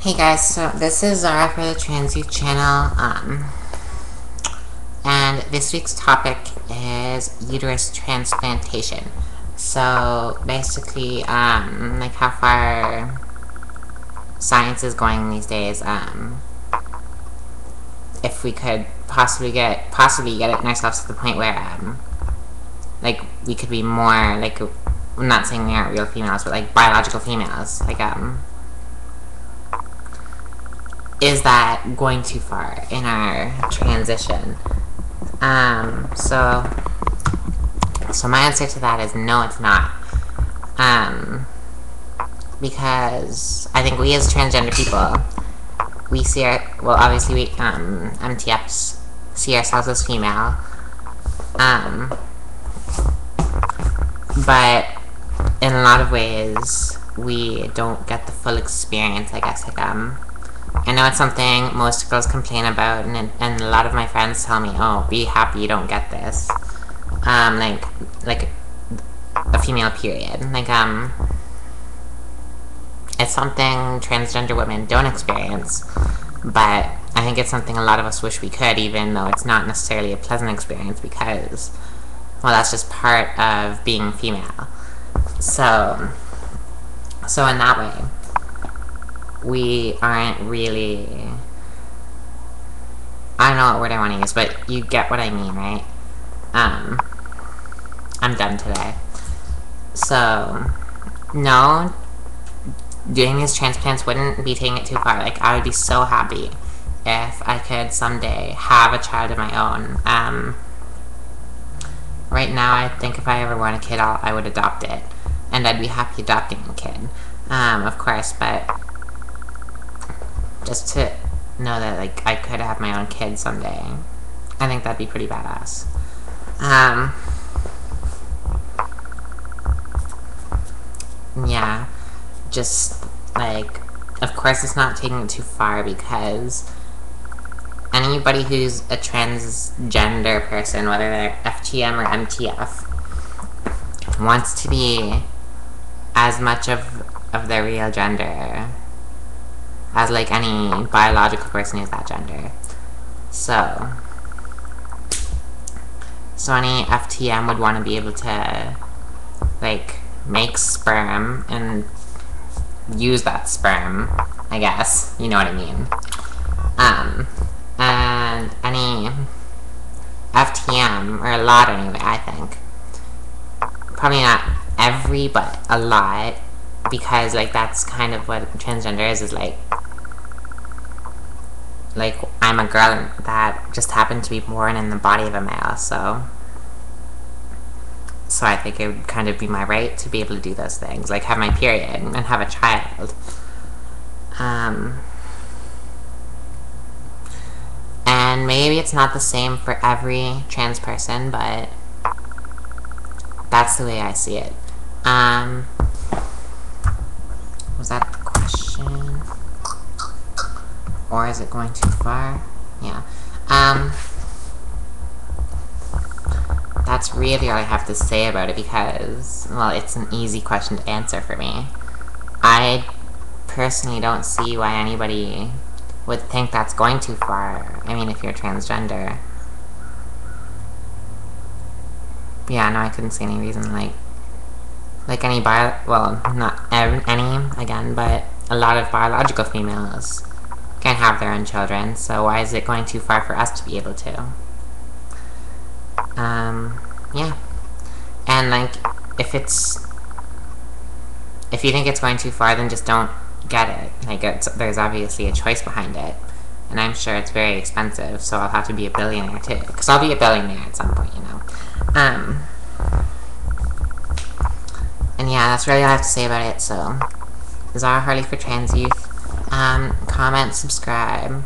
Hey guys, so this is Zara for the Trans Youth channel, and this week's topic is uterus transplantation. So basically, like how far science is going these days, if we could possibly get it ourselves to the point where, like we could be more, like, I'm not saying we aren't real females, but like biological females, like, is that going too far in our transition? So my answer to that is no, it's not. Because I think we as transgender people, we see obviously we, MTFs see ourselves as female, but in a lot of ways, we don't get the full experience, I guess, like, I know it's something most girls complain about, and a lot of my friends tell me, oh, be happy you don't get this. Like a female period. Like, it's something transgender women don't experience, but I think it's something a lot of us wish we could, even though it's not necessarily a pleasant experience, because, well, that's just part of being female. So in that way, we aren't really, I don't know what word I want to use, but you get what I mean, right? I'm done today. So, no, doing these transplants wouldn't be taking it too far. Like, I would be so happy if I could someday have a child of my own. Right now, I think if I ever want a kid, I would adopt it. And I'd be happy adopting a kid, of course, but just to know that, like, I could have my own kid someday, I think that'd be pretty badass. Yeah, just, like, of course it's not taking it too far, because anybody who's a transgender person, whether they're FTM or MTF, wants to be as much of their real gender as, like, any biological person who's that gender. So any FTM would want to be able to, like, make sperm and use that sperm, I guess, you know what I mean. And any FTM, or a lot anyway, I think, probably not every, but a lot, because, like, that's kind of what transgender is like I'm a girl that just happened to be born in the body of a male, so I think it would kind of be my right to be able to do those things, like have my period and have a child. And maybe it's not the same for every trans person, but that's the way I see it. Was that the question? Or is it going too far? Yeah. That's really all I have to say about it, because, well, it's an easy question to answer for me. I personally don't see why anybody would think that's going too far. I mean, if you're transgender. Yeah, no, I couldn't see any reason, like any well, not any, again, but a lot of biological females can have their own children, so why is it going too far for us to be able to? Yeah. And, like, if you think it's going too far, then just don't get it. Like, there's obviously a choice behind it, and I'm sure it's very expensive, so I'll have to be a billionaire too, because I'll be a billionaire at some point, you know. And yeah, that's really all I have to say about it. So, Zara Harley for Trans Youth. Comment, subscribe,